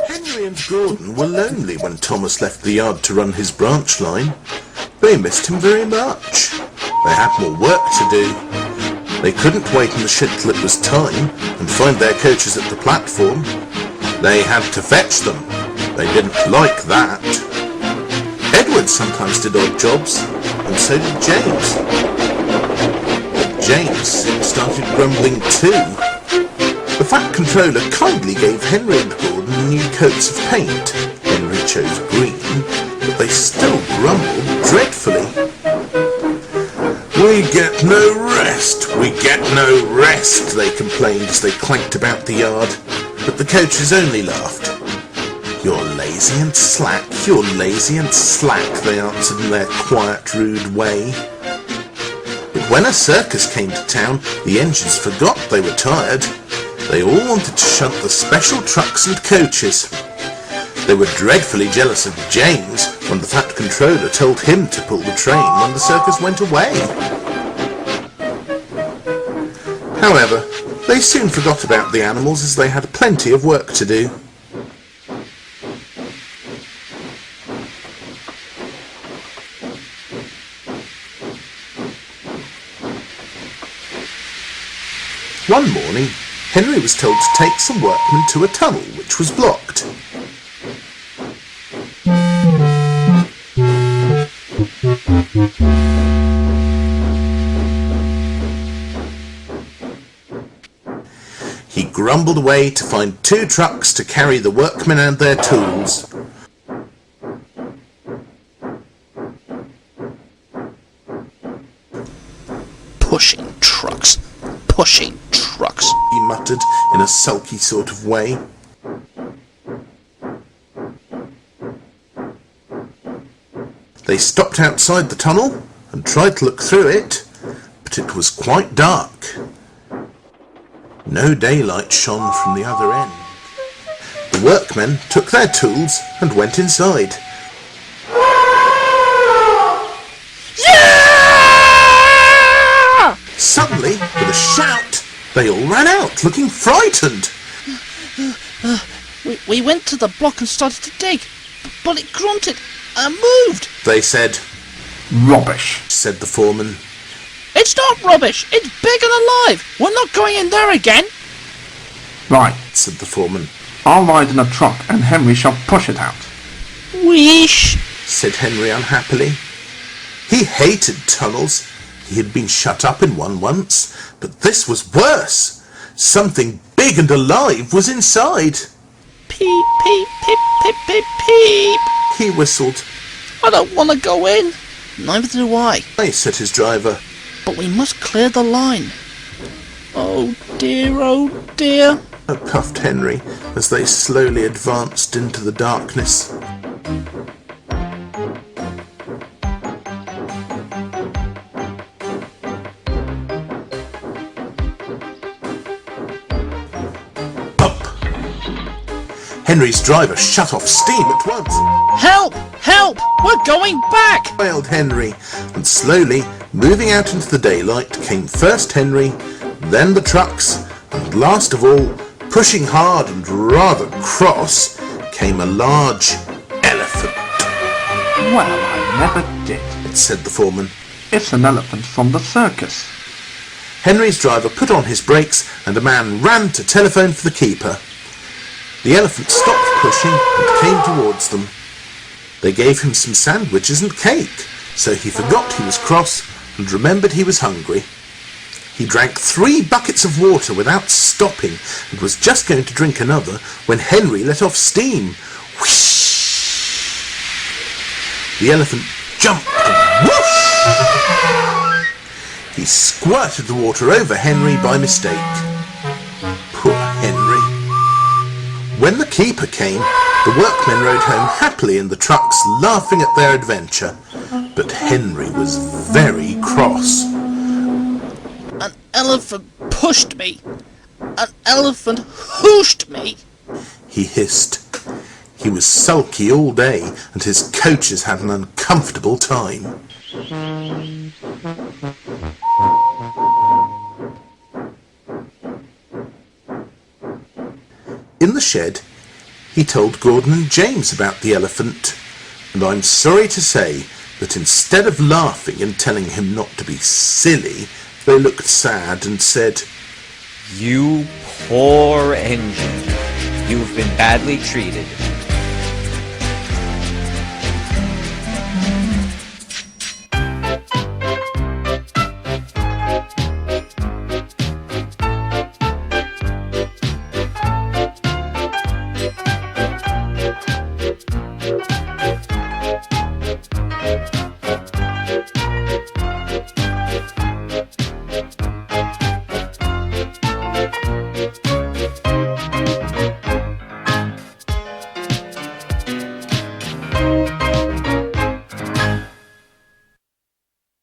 Henry and Gordon were lonely when Thomas left the yard to run his branch line. They missed him very much. They had more work to do. They couldn't wait in the shed till it was time and find their coaches at the platform. They had to fetch them. They didn't like that. Edward sometimes did odd jobs, and so did James. But James soon started grumbling too. The Fat Controller kindly gave Henry and Gordon new coats of paint. Henry chose green, but they still grumbled dreadfully. "We get no rest, we get no rest," they complained as they clanked about the yard. But the coaches only laughed. "You're lazy and slack, you're lazy and slack," they answered in their quiet, rude way. But when a circus came to town, the engines forgot they were tired. They all wanted to shunt the special trucks and coaches. They were dreadfully jealous of James when the Fat Controller told him to pull the train when the circus went away. However, they soon forgot about the animals as they had plenty of work to do. One morning, Henry was told to take some workmen to a tunnel which was blocked. He grumbled away to find 2 trucks to carry the workmen and their tools. Pushing trucks, he muttered in a sulky sort of way. They stopped outside the tunnel and tried to look through it, but it was quite dark. No daylight shone from the other end. The workmen took their tools and went inside. Suddenly, with a shout, they all ran out, looking frightened. We went to the block and started to dig, but it grunted and moved. They said. "Rubbish," said the foreman. "It's not rubbish, it's big and alive. We're not going in there again." "Right," said the foreman. "I'll ride in a truck and Henry shall push it out." "Wish," said Henry unhappily. He hated tunnels. He had been shut up in one once, but this was worse. Something big and alive was inside. "Peep, peep, peep, peep, peep, peep," he whistled. "I don't want to go in." "Neither do I," said his driver. "But we must clear the line." Oh dear," puffed Henry as they slowly advanced into the darkness. Henry's driver shut off steam at once. "Help! Help! We're going back!" wailed Henry, and slowly, moving out into the daylight, came first Henry, then the trucks, and last of all, pushing hard and rather cross, came a large elephant. "Well, I never did," said the foreman. "It's an elephant from the circus." Henry's driver put on his brakes, and a man ran to telephone for the keeper. The elephant stopped pushing and came towards them. They gave him some sandwiches and cake, so he forgot he was cross and remembered he was hungry. He drank 3 buckets of water without stopping and was just going to drink another when Henry let off steam. Whoosh! The elephant jumped and whoosh! He squirted the water over Henry by mistake. Poor Henry. When the keeper came, the workmen rode home happily in the trucks, laughing at their adventure. But Henry was very cross. "An elephant pushed me. An elephant hooshed me," he hissed. He was sulky all day, and his coaches had an uncomfortable time. In the shed, he told Gordon and James about the elephant, and I'm sorry to say that instead of laughing and telling him not to be silly, they looked sad and said, You poor engine. You've been badly treated.